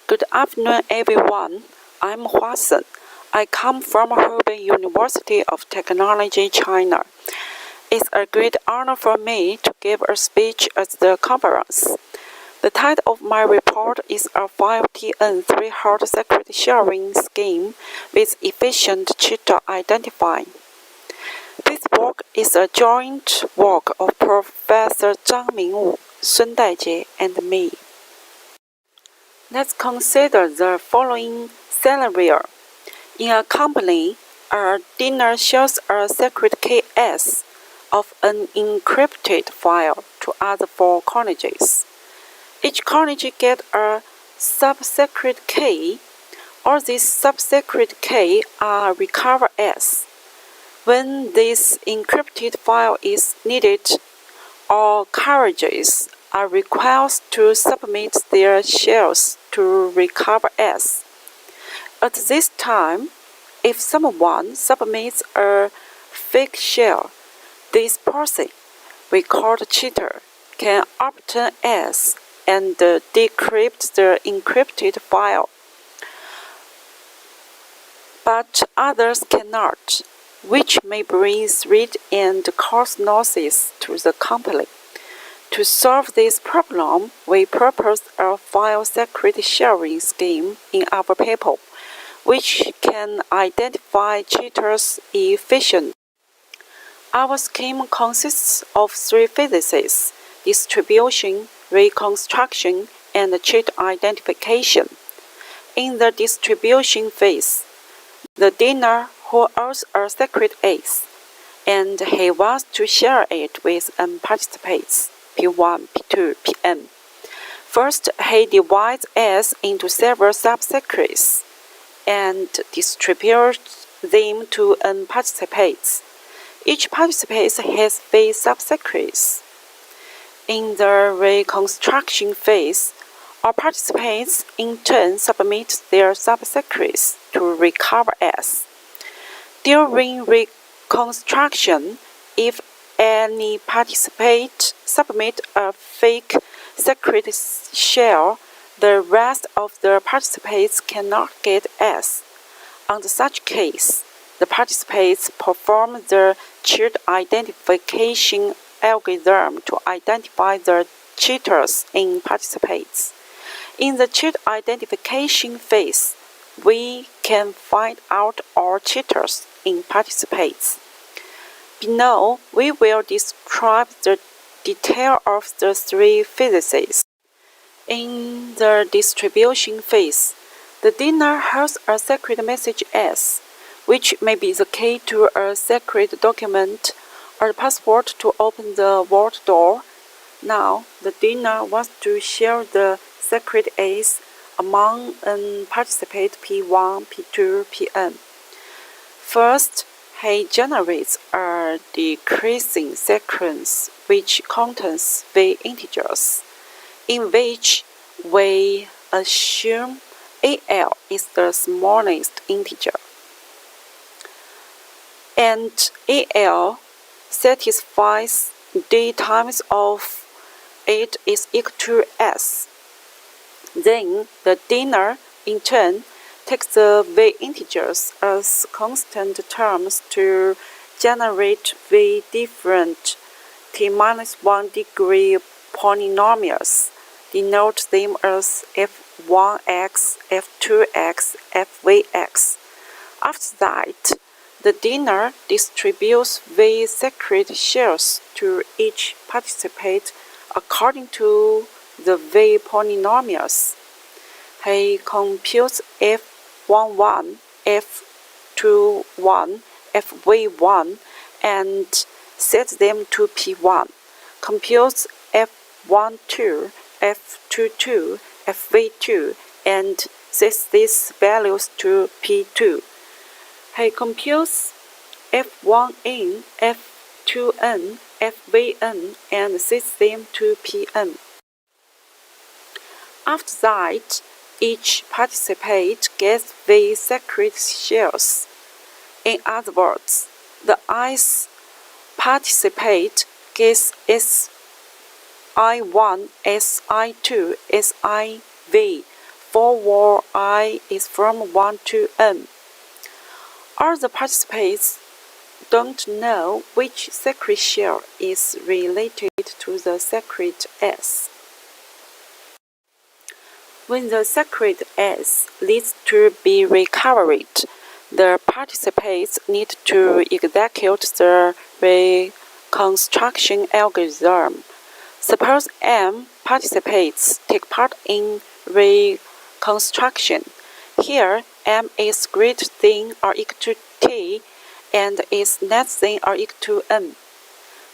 Good afternoon, everyone. I'm Hua-sen. I come from Hebei University of Technology, China. It's a great honor for me to give a speech at the conference. The title of my report is IFIPTM Hard Secret Sharing Scheme with Efficient Cheater Identifying. This work is a joint work of Professor Zhang Mingwu, Sun Daijie, and me. Let's consider the following scenario. In a company, a dinner shares a secret key S of an encrypted file to other 4 colleagues. Each colleague gets a sub-secret key, or this sub-secret key are recover S. When this encrypted file is needed, all colleagues are required to submit their shares to recover S. At this time, if someone submits a fake share, this person, we call the cheater, can obtain S and decrypt the encrypted file. But others cannot, which may bring threat and cause losses to the company. To solve this problem, we propose a file secret sharing scheme in our paper, which can identify cheaters efficiently. Our scheme consists of 3 phases: distribution, reconstruction, and cheat identification. In the distribution phase, the donor who owns a secret S, and he wants to share it with participants. P1, P2, Pn. First, he divides S into several subsecrets and distributes them to participants. Each participant has 3 subsecrets. In the reconstruction phase, all participants in turn submit their subsecrets to recover S. During reconstruction, if any participant submit a fake secret share, the rest of the participants cannot get S. Under such case, the participants perform the cheat identification algorithm to identify the cheaters in participants. In the cheat identification phase, we can find out all cheaters in participants. Below, we will describe the detail of the 3 phases. In the distribution phase, the donor has a secret message S, which may be the key to a secret document or the password to open the vault door. Now, the donor wants to share the secret S among participants P1, P2, Pn. First, he generates a decreasing sequence which contains the integers, in which we assume AL is the smallest integer, and AL satisfies D times of it is equal to S. Then the donor, in turn, takes the V integers as constant terms to generate V different T-1 degree polynomials. Denote them as f1x, f2x, fvx. After that, the donor distributes V secret shares to each participant according to the V polynomials. He computes f11, f21, fv1 and sets them to p1, computes f12, f22, fv2 and sets these values to p2. He computes f1n, f2n, fvn and sets them to pn. After that, each participant gets V secret shares. In other words, the ith participant gets SI1, SI2, SIV for where I is from 1 to n. All the participants don't know which secret shell is related to the secret S. When the secret S needs to be recovered, the participants need to execute the reconstruction algorithm. Suppose M participants take part in reconstruction. Here, M is greater than or equal to T and is less than or equal to N.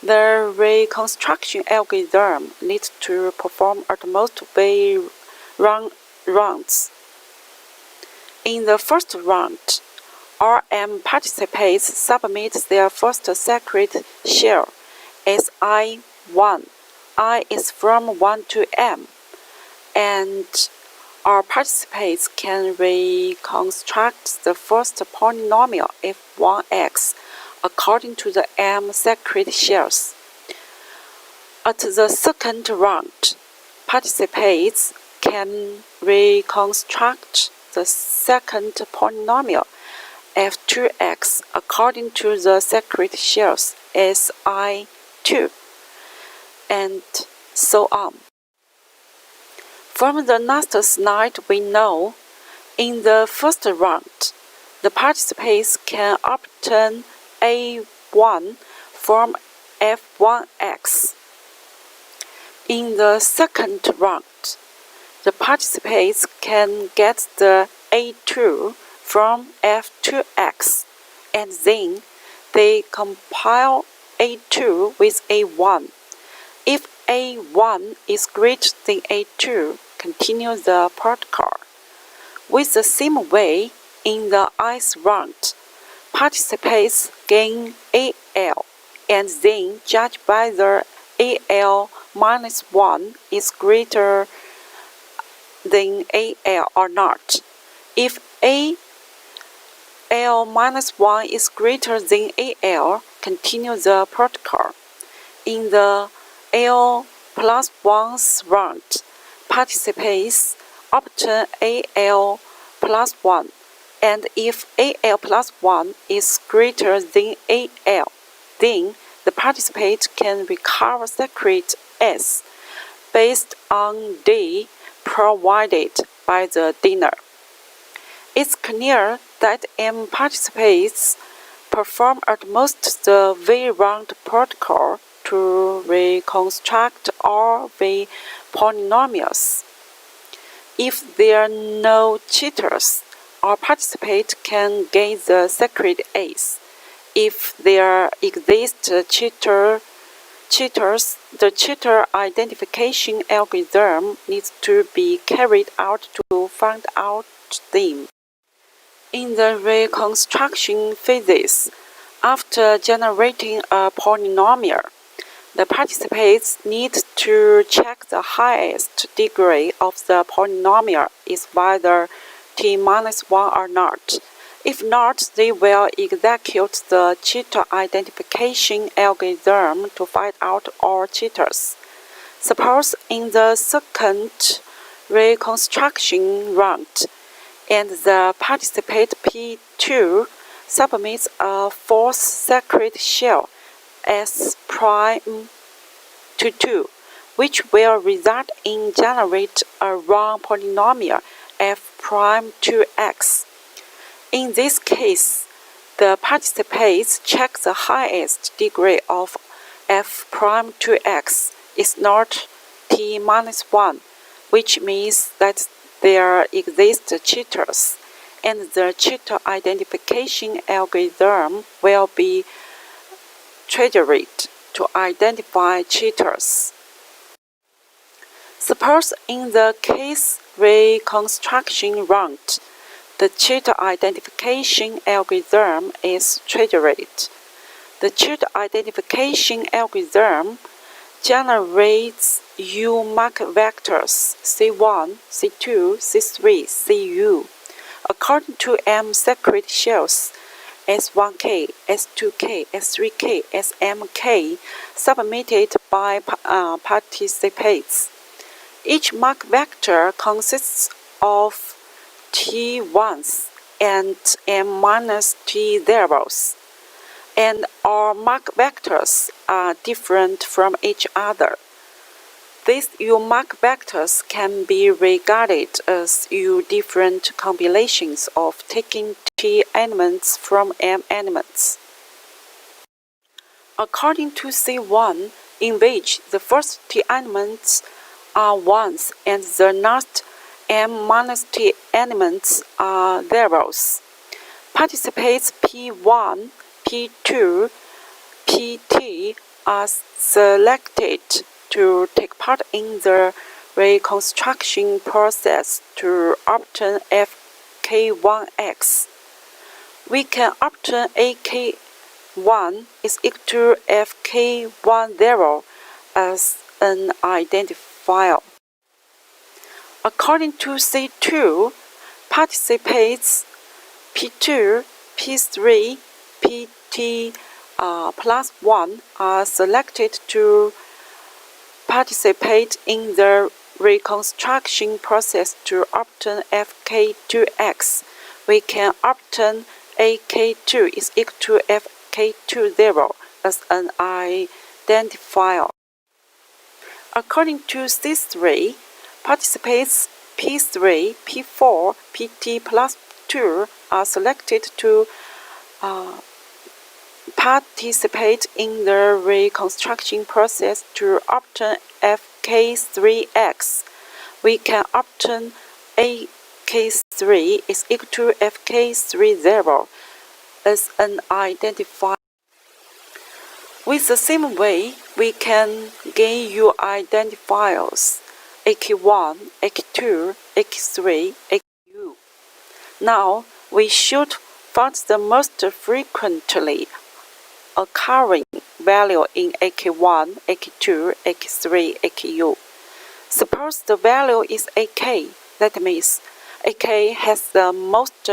The reconstruction algorithm needs to perform at most way rounds. In the first round, all M participants submit their first secret shell as I1. I is from 1 to M, and our participants can reconstruct the first polynomial f1x according to the M secret shells. At the second round, participants can reconstruct the second polynomial f2x according to the secret shells as I2, and so on. From the last slide, we know in the first round, the participants can obtain A1 from f1x. In the second round, the participants can get the A2 from f2x, and then they compile A2 with A1. If A1 is greater than A2, continue the protocol. With the same way, in the ith round, participants gain AL and then judge whether AL minus 1 is greater than AL or not. If AL minus 1 is greater than AL, continue the protocol. In the AL plus 1's round, participants obtain AL plus 1, and if AL plus 1 is greater than AL, then the participant can recover secret S based on D provided by the donor. It's clear that M participants perform at most the V-round protocol to reconstruct all the polynomials. If there are no cheaters, all participants can get the secret S. If there exist cheaters, the cheater identification algorithm needs to be carried out to find out them. In the reconstruction phases, after generating a polynomial, the participants need to check the highest degree of the polynomial is whether t minus 1 or not. If not, they will execute the cheater identification algorithm to find out all cheaters. Suppose in the second reconstruction round, and the participant P2 submits a false secret shell S prime to 2, which will result in generate a wrong polynomial f prime 2x. In this case, the participants check the highest degree of f prime 2x is not t minus 1, which means that there exist cheaters, and the cheater identification algorithm will be triggered to identify cheaters. Suppose in the case reconstruction round, the cheater identification algorithm is triggered. The cheater identification algorithm generates U-mark vectors C1, C2, C3, Cu according to M secret shells S1k, S2k, S3k, Smk submitted by participants. Each mark vector consists of T1s and m minus T0s, and all mark vectors are different from each other. These U mark vectors can be regarded as U different combinations of taking T elements from M elements. According to C1, in which the first T elements are 1s and the last M minus T elements are zeros, participants P1, P2, Pt are selected to take part in the reconstruction process to obtain Fk1x. We can obtain AK1 is equal to Fk10 as an identifier. According to C2, participants P2, P3, Pt plus 1 are selected to participate in the reconstruction process to obtain Fk2x. We can obtain AK2 is equal to Fk20 as an identifier. According to C3, participants P3, P4, Pt plus 2 are selected to participate in the reconstruction process to obtain Fk3x. We can obtain AK3 is equal to Fk30 as an identifier. With the same way, we can gain U identifiers AK1, AK2, AK3, AKU. Now, we should find the most frequently occurring value in AK1, AK2, AK3, AKU. Suppose the value is AK, that means AK has the most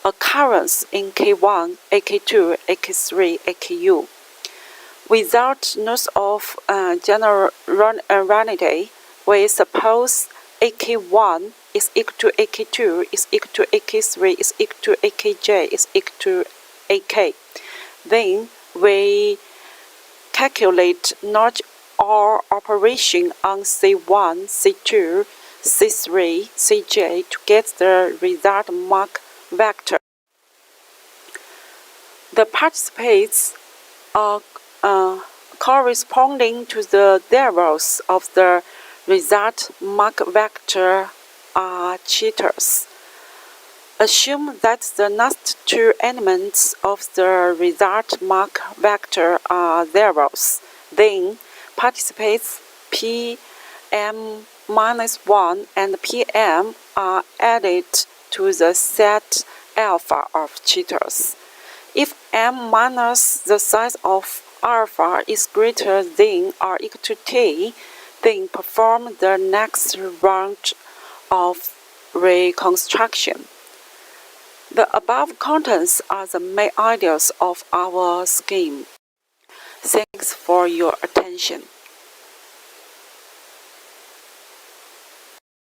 occurrence in K1, AK2, AK3, AKU. Without notion of generality, we suppose AK1 is equal to AK2 is equal to AK3 is equal to AKJ is equal to AK. Then we calculate not all operation on C1, C2, C3, Cj to get the result mark vector. The participants are corresponding to the zeros of the result mark vector are cheaters. Assume that the last two elements of the result mark vector are zeros. Then participants Pm-1 and Pm are added to the set alpha of cheaters. If M minus the size of alpha is greater than or equal to T, then perform the next round of reconstruction. The above contents are the main ideas of our scheme. Thanks for your attention.